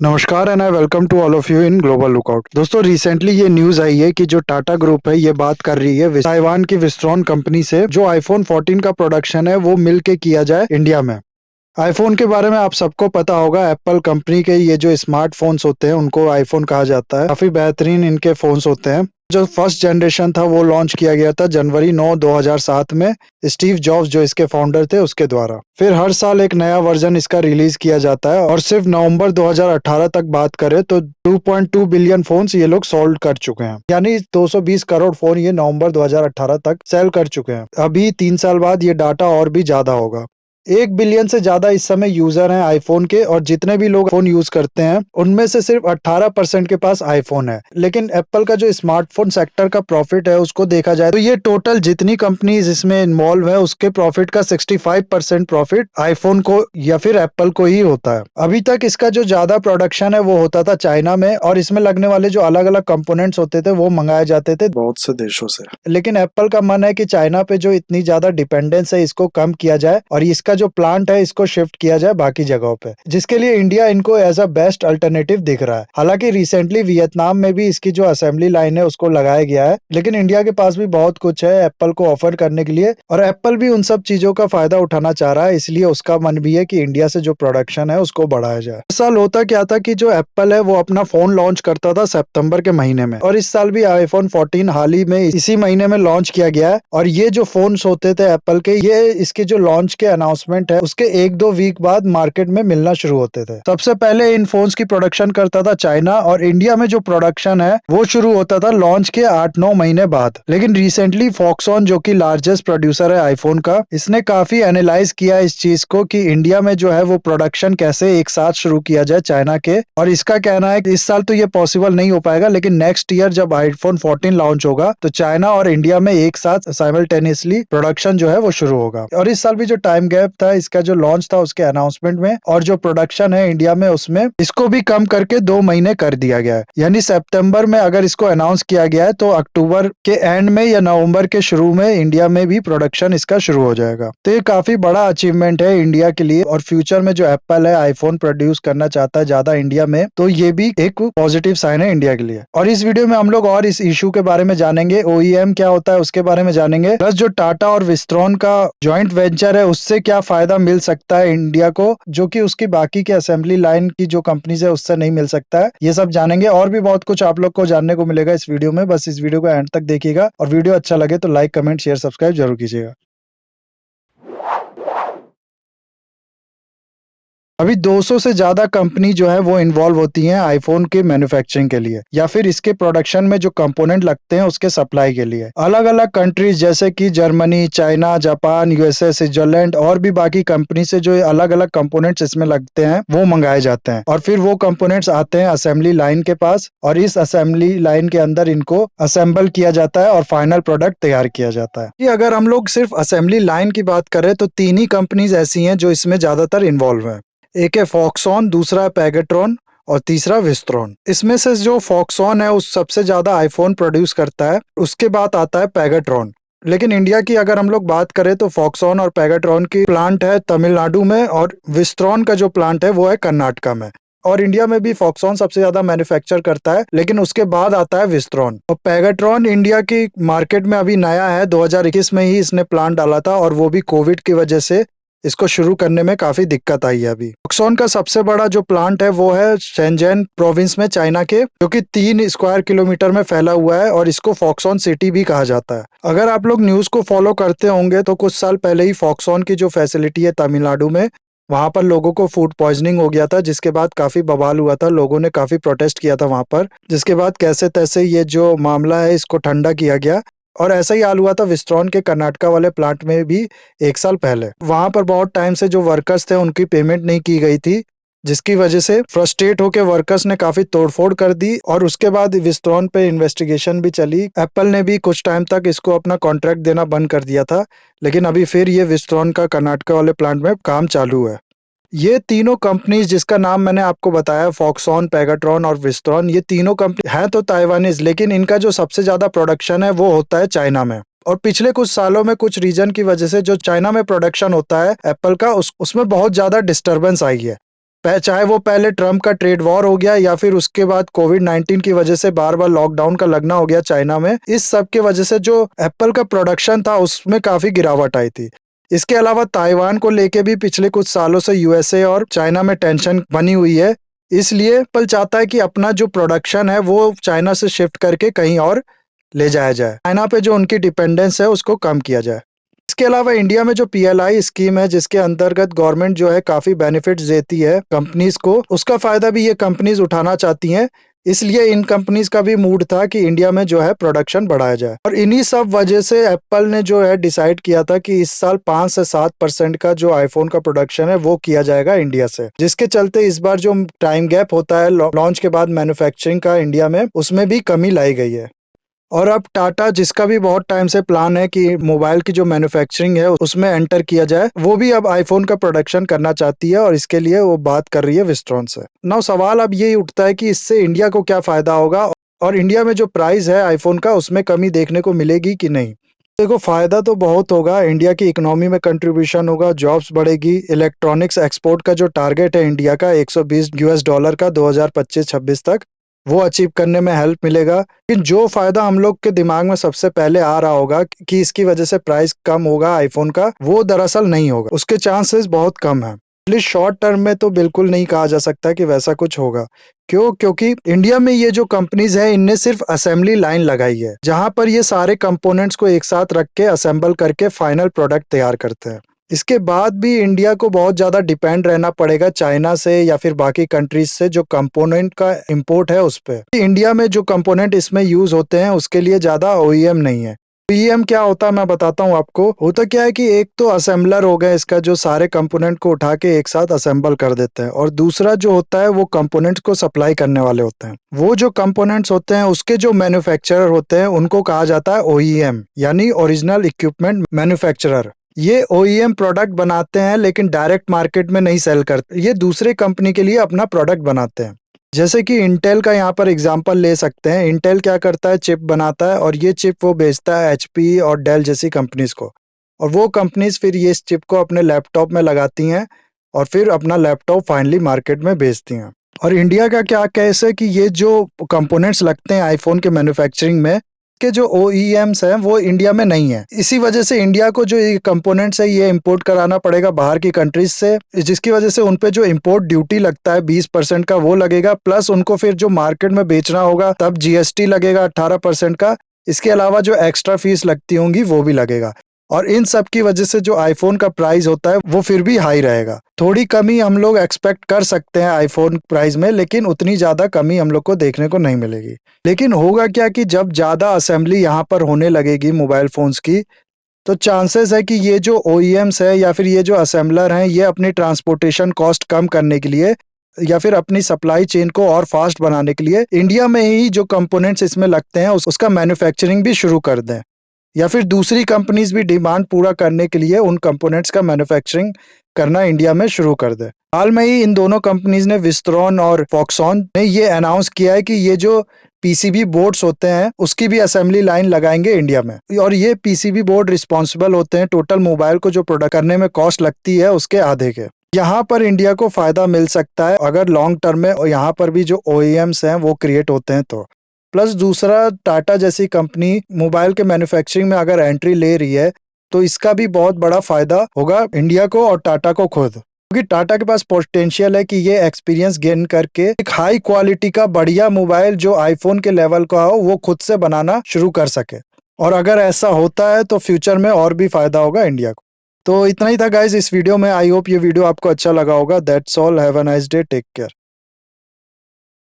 नमस्कार and I welcome to all of you in global lookout. दोस्तों recently ये news आई है कि जो टाटा ग्रुप है ये बात कर रही है ताइवान की विस्ट्रॉन कंपनी से जो आईफोन 14 का प्रोडक्शन है वो मिल के किया जाए इंडिया में। आईफोन के बारे में आप सबको पता होगा, एप्पल कंपनी के ये जो स्मार्टफोन्स होते हैं उनको आईफोन कहा जाता है। काफी बेहतरीन इनके फोन्स होते हैं। जो फर्स्ट जनरेशन था वो लॉन्च किया गया था जनवरी 9 2007 में स्टीव जॉब्स जो इसके फाउंडर थे उसके द्वारा। फिर हर साल एक नया वर्जन इसका रिलीज किया जाता है और सिर्फ नवंबर 2018 तक बात करें तो 2.2 बिलियन फोन्स ये लोग सोल्ड कर चुके हैं, यानी 220 करोड़ फोन ये नवंबर 2018 तक सेल कर चुके हैं। अभी 3 साल बाद ये डाटा और भी ज्यादा होगा। 1 बिलियन से ज्यादा इस समय यूजर हैं आईफोन के, और जितने भी लोग फोन यूज करते हैं उनमें से सिर्फ 18% के पास आईफोन है। लेकिन एप्पल का जो स्मार्टफोन सेक्टर का प्रॉफिट है उसको देखा जाए तो ये टोटल जितनी कंपनीज इसमें इन्वॉल्व है उसके प्रॉफिट का 65% प्रॉफिट आईफोन को या फिर एप्पल को ही होता है। अभी तक इसका जो ज्यादा प्रोडक्शन है वो होता था चाइना में, और इसमें लगने वाले जो अलग अलग कंपोनेंट्स होते थे वो मंगाए जाते थे बहुत से देशों से। लेकिन एप्पल का मन है कि चाइना पे जो इतनी ज्यादा डिपेंडेंस है इसको कम किया जाए और इसका जो प्लांट है इसको शिफ्ट किया जाए बाकी जगहों पे, जिसके लिए इंडिया इनको एज अ बेस्ट अल्टरनेटिव दिख रहा है। हालांकि रिसेंटली वियतनाम में भी इसकी जो असेंबली लाइन है उसको लगाया गया है, लेकिन इंडिया के पास भी बहुत कुछ है एप्पल को ऑफर करने के लिए, और एप्पल भी उन सब चीजों का फायदा उठाना चाह रहा है। इसलिए उसका मन भी है कि इंडिया से जो प्रोडक्शन है उसको बढ़ाया जाए। इस साल होता क्या था कि जो एप्पल है वो अपना फोन लॉन्च करता था सितंबर के महीने में, और इस साल भी आईफोन 14 हाल ही में इसी महीने में लॉन्च किया गया है। और ये जो फोन्स होते थे एप्पल के, ये इसके जो लॉन्च के अनाउंसमेंट है उसके 1-2 वीक बाद मार्केट में मिलना शुरू होते थे। सबसे पहले इन फोन्स की प्रोडक्शन करता था चाइना, और इंडिया में जो प्रोडक्शन है वो शुरू होता था लॉन्च के 8-9 महीने बाद। लेकिन रिसेंटली फॉक्सकॉन जो कि लार्जेस्ट प्रोड्यूसर है आईफोन का, इसने काफी एनालाइज किया इस चीज को कि इंडिया में जो है वो प्रोडक्शन कैसे एक साथ शुरू किया जाए चाइना के, और इसका कहना है कि इस साल तो ये पॉसिबल नहीं हो पाएगा, लेकिन नेक्स्ट ईयर जब आईफोन 14 लॉन्च होगा तो चाइना और इंडिया में एक साथ साइमल्टेनियसली प्रोडक्शन जो है वो शुरू होगा। और इस साल भी जो टाइम गैप था इसका जो लॉन्च था उसके अनाउंसमेंट में और जो प्रोडक्शन है इंडिया में उसमें, इसको भी कम करके 2 महीने कर दिया गया है। यानी सितंबर में अगर इसको अनाउंस किया गया है तो अक्टूबर के एंड में या नवंबर के शुरू में इंडिया में भी प्रोडक्शन इसका शुरू हो जाएगा। तो ये काफी बड़ा अचीवमेंट है इंडिया के लिए, और फ्यूचर में जो एप्पल है आईफोन प्रोड्यूस करना चाहता है ज्यादा इंडिया में, तो ये भी एक पॉजिटिव साइन है इंडिया के लिए। और इस वीडियो में हम लोग और इस इशू के बारे में जानेंगे, ओईएम क्या होता है उसके बारे में जानेंगे, प्लस जो टाटा और विस्ट्रॉन का ज्वाइंट वेंचर है उससे क्या फायदा मिल सकता है इंडिया को, जो कि उसकी बाकी के असेंबली लाइन की जो कंपनीज है उससे नहीं मिल सकता है। ये सब जानेंगे, और भी बहुत कुछ आप लोग को जानने को मिलेगा इस वीडियो में। बस इस वीडियो को एंड तक देखिएगा, और वीडियो अच्छा लगे तो लाइक, कमेंट, शेयर, सब्सक्राइब जरूर कीजिएगा। अभी 200 से ज्यादा कंपनी जो है वो इन्वॉल्व होती हैं आईफोन के मैन्युफैक्चरिंग के लिए, या फिर इसके प्रोडक्शन में जो कंपोनेंट लगते हैं उसके सप्लाई के लिए। अलग अलग कंट्रीज जैसे कि Germany, China, Japan, USA, Switzerland और भी बाकी कंपनी से जो अलग अलग कंपोनेंट्स इसमें लगते हैं वो मंगाए जाते हैं, और फिर वो कंपोनेंट्स आते हैं असेंबली लाइन के पास, और इस असेंबली लाइन के अंदर इनको असेंबल किया जाता है और फाइनल प्रोडक्ट तैयार किया जाता है। कि अगर हम लोग सिर्फ असेंबली लाइन की बात करें तो 3 ही कंपनीज ऐसी हैं जो इसमें ज्यादातर इन्वॉल्व है। एक है फॉक्सकॉन, दूसरा है पेगाट्रॉन, और तीसरा विस्ट्रॉन। इसमें से जो फॉक्सकॉन है उस सबसे ज्यादा आईफोन प्रोड्यूस करता है, उसके बाद आता है पेगाट्रॉन। लेकिन इंडिया की अगर हम लोग बात करें तो फॉक्सकॉन और पेगाट्रॉन की प्लांट है तमिलनाडु में, और विस्ट्रॉन का जो प्लांट है वो है कर्नाटका में। और इंडिया में भी फॉक्सकॉन सबसे ज्यादा मैन्युफैक्चर करता है, लेकिन उसके बाद आता है विस्ट्रॉन। और पेगाट्रॉन इंडिया की मार्केट में अभी नया है, 2021 में ही इसने प्लांट डाला था, और वो भी कोविड की वजह से इसको शुरू करने में काफी दिक्कत आई है। अभी फॉक्सकॉन का सबसे बड़ा जो प्लांट है वो है शेंजन प्रोविंस में चाइना के, जो कि 3 स्क्वायर किलोमीटर में फैला हुआ है, और इसको फॉक्सकॉन सिटी भी कहा जाता है। अगर आप लोग न्यूज को फॉलो करते होंगे तो कुछ साल पहले ही फॉक्सकॉन की जो फैसिलिटी है तमिलनाडु में, वहां पर लोगों को फूड पॉइजनिंग हो गया था, जिसके बाद काफी बवाल हुआ था, लोगों ने काफी प्रोटेस्ट किया था वहां पर, जिसके बाद कैसे तैसे ये जो मामला है इसको ठंडा किया गया। और ऐसा ही हाल हुआ था विस्ट्रॉन के कर्नाटका वाले प्लांट में भी 1 साल पहले। वहां पर बहुत टाइम से जो वर्कर्स थे उनकी पेमेंट नहीं की गई थी, जिसकी वजह से फ्रस्ट्रेट होकर वर्कर्स ने काफी तोड़फोड़ कर दी, और उसके बाद विस्ट्रॉन पे इन्वेस्टिगेशन भी चली। एप्पल ने भी कुछ टाइम तक इसको अपना कॉन्ट्रैक्ट देना बंद कर दिया था, लेकिन अभी फिर ये विस्ट्रॉन का कर्नाटका वाले प्लांट में काम चालू है। ये तीनों कंपनीज जिसका नाम मैंने आपको बताया, फॉक्सकॉन, पेगाट्रॉन और विस्ट्रॉन, ये तीनों कंपनी हैं तो ताइवानीज, लेकिन इनका जो सबसे ज्यादा प्रोडक्शन है वो होता है चाइना में। और पिछले कुछ सालों में कुछ रीजन की वजह से जो चाइना में प्रोडक्शन होता है एप्पल का उसमें बहुत ज्यादा डिस्टरबेंस आई है। चाहे वो पहले ट्रम्प का ट्रेड वॉर हो गया या फिर उसके बाद कोविड-19 की वजह से बार-बार लॉकडाउन का लगना हो गया चाइना में। इस सब की वजह से जो एप्पल का प्रोडक्शन था उसमें काफ़ी गिरावट आई थी। इसके अलावा ताइवान को लेके भी पिछले कुछ सालों से यूएसए और चाइना में टेंशन बनी हुई है। इसलिए एप्पल चाहता है कि अपना जो प्रोडक्शन है वो चाइना से शिफ्ट करके कहीं और ले जाया जाए। चाइना पे जो उनकी डिपेंडेंस है उसको कम किया जाए। इसके अलावा इंडिया में जो पीएलआई स्कीम है जिसके अंतर्गत गवर्नमेंट जो है काफ़ी बेनिफिट्स देती है कंपनीज़ को, उसका फ़ायदा भी ये कंपनीज़ उठाना चाहती हैं। इसलिए इन कंपनीज़ का भी मूड था कि इंडिया में जो है प्रोडक्शन बढ़ाया जाए और इन्हीं सब वजह से एप्पल ने जो है डिसाइड किया था कि इस साल 5 से 7% का जो आईफ़ोन का प्रोडक्शन है वो किया जाएगा इंडिया से। जिसके चलते इस बार जो टाइम गैप होता है लॉन्च के बाद मैन्युफैक्चरिंग का इंडिया में, उसमें भी कमी लाई गई है। और अब टाटा जिसका भी बहुत टाइम से प्लान है कि मोबाइल की जो मैन्युफैक्चरिंग है उसमें एंटर किया जाए, वो भी अब आईफोन का प्रोडक्शन करना चाहती है और इसके लिए वो बात कर रही है विस्ट्रॉन से। नाउ सवाल अब यही उठता है कि इससे इंडिया को क्या फ़ायदा होगा और इंडिया में जो प्राइस है आईफोन का उसमें कमी देखने को मिलेगी कि नहीं? देखो फ़ायदा तो बहुत होगा, इंडिया की इकोनॉमी में कंट्रीब्यूशन होगा, जॉब्स बढ़ेगी, इलेक्ट्रॉनिक्स एक्सपोर्ट का जो टारगेट है इंडिया का $120 का 2025-26 तक, वो अचीव करने में हेल्प मिलेगा। लेकिन जो फ़ायदा हम लोग के दिमाग में सबसे पहले आ रहा होगा कि इसकी वजह से प्राइस कम होगा आईफ़ोन का, वो दरअसल नहीं होगा। उसके चांसेस बहुत कम हैं। एटलीस्ट शॉर्ट टर्म में तो बिल्कुल नहीं कहा जा सकता कि वैसा कुछ होगा। क्यों? क्योंकि इंडिया में ये जो कंपनीज़ हैं इनने सिर्फ़ असेंबली लाइन लगाई है, जहाँ पर ये सारे कंपोनेंट्स को एक साथ रख के असेंबल करके फाइनल प्रोडक्ट तैयार करते हैं। इसके बाद भी इंडिया को बहुत ज़्यादा डिपेंड रहना पड़ेगा चाइना से या फिर बाकी कंट्रीज से जो कंपोनेंट का इंपोर्ट है उस पे। इंडिया में जो कंपोनेंट इसमें यूज़ होते हैं उसके लिए ज़्यादा ओईएम नहीं है। ओईएम क्या होता है मैं बताता हूँ आपको। होता क्या है कि एक तो असेंबलर हो गया इसका जो सारे कंपोनेंट को उठा के एक साथ असेंबल कर देते हैं और दूसरा जो होता है वो कंपोनेंट्स को सप्लाई करने वाले होते हैं। वो जो कंपोनेंट्स होते हैं उसके जो मैन्युफैक्चरर होते हैं उनको कहा जाता है ओईएम यानी ओरिजिनल इक्विपमेंट मैन्युफैक्चरर। ये ओईएम प्रोडक्ट बनाते हैं लेकिन डायरेक्ट मार्केट में नहीं सेल करते, ये दूसरे कंपनी के लिए अपना प्रोडक्ट बनाते हैं। जैसे कि इंटेल का यहाँ पर एग्जांपल ले सकते हैं। इंटेल क्या करता है, चिप बनाता है और ये चिप वो बेचता है एचपी और डेल जैसी कंपनीज को, और वो कंपनीज फिर ये इस चिप को अपने लैपटॉप में लगाती हैं और फिर अपना लैपटॉप फाइनली मार्केट में बेचती हैं। और इंडिया का क्या केस है कि ये जो कंपोनेंट्स लगते हैं आईफोन के मैन्युफैक्चरिंग में के जो ओईएम्स हैं वो इंडिया में नहीं है। इसी वजह से इंडिया को जो ये कंपोनेंट्स है ये इंपोर्ट कराना पड़ेगा बाहर की कंट्रीज से, जिसकी वजह से उन पे जो इंपोर्ट ड्यूटी लगता है 20% का वो लगेगा, प्लस उनको फिर जो मार्केट में बेचना होगा तब जीएसटी लगेगा 18% का। इसके अलावा जो एक्स्ट्रा फीस लगती होंगी वो भी लगेगा और इन सब की वजह से जो आईफोन का प्राइस होता है वो फिर भी हाई रहेगा। थोड़ी कमी हम लोग एक्सपेक्ट कर सकते हैं आईफोन प्राइस में, लेकिन उतनी ज़्यादा कमी हम लोग को देखने को नहीं मिलेगी। लेकिन होगा क्या कि जब ज़्यादा असेंबली यहाँ पर होने लगेगी मोबाइल फ़ोन्स की, तो चांसेस है कि ये जो ओईएम्स है या फिर ये जो असेंबलर हैं ये अपनी ट्रांसपोर्टेशन कॉस्ट कम करने के लिए या फिर अपनी सप्लाई चेन को और फास्ट बनाने के लिए इंडिया में ही जो कंपोनेंट्स इसमें लगते हैं उसका मैन्युफैक्चरिंग भी शुरू कर दें, या फिर दूसरी कंपनीज भी डिमांड पूरा करने के लिए उन कंपोनेंट्स का मैन्युफैक्चरिंग करना इंडिया में शुरू कर दे। हाल में ही इन दोनों कंपनीज ने विस्ट्रॉन और फॉक्सकॉन ने ये अनाउंस किया है कि ये जो पीसीबी बोर्ड्स होते हैं उसकी भी असेंबली लाइन लगाएंगे इंडिया में, और ये पीसीबी बोर्ड रिस्पॉन्सिबल होते हैं टोटल मोबाइल को जो प्रोडक्ट करने में कॉस्ट लगती है उसके आधे के। यहाँ पर इंडिया को फायदा मिल सकता है अगर लॉन्ग टर्म में यहाँ पर भी जो ओईएम्स हैं वो क्रिएट होते हैं तो। प्लस दूसरा, टाटा जैसी कंपनी मोबाइल के मैन्युफैक्चरिंग में अगर एंट्री ले रही है तो इसका भी बहुत बड़ा फायदा होगा इंडिया को और टाटा को खुद, क्योंकि टाटा के पास पोटेंशियल है कि ये एक्सपीरियंस गेन करके एक हाई क्वालिटी का बढ़िया मोबाइल जो आईफोन के लेवल का हो वो खुद से बनाना शुरू कर सके, और अगर ऐसा होता है तो फ्यूचर में और भी फायदा होगा इंडिया को। तो इतना ही था गाइज इस वीडियो में। आई होप ये वीडियो आपको अच्छा लगा होगा। That's all, have a nice day, take care.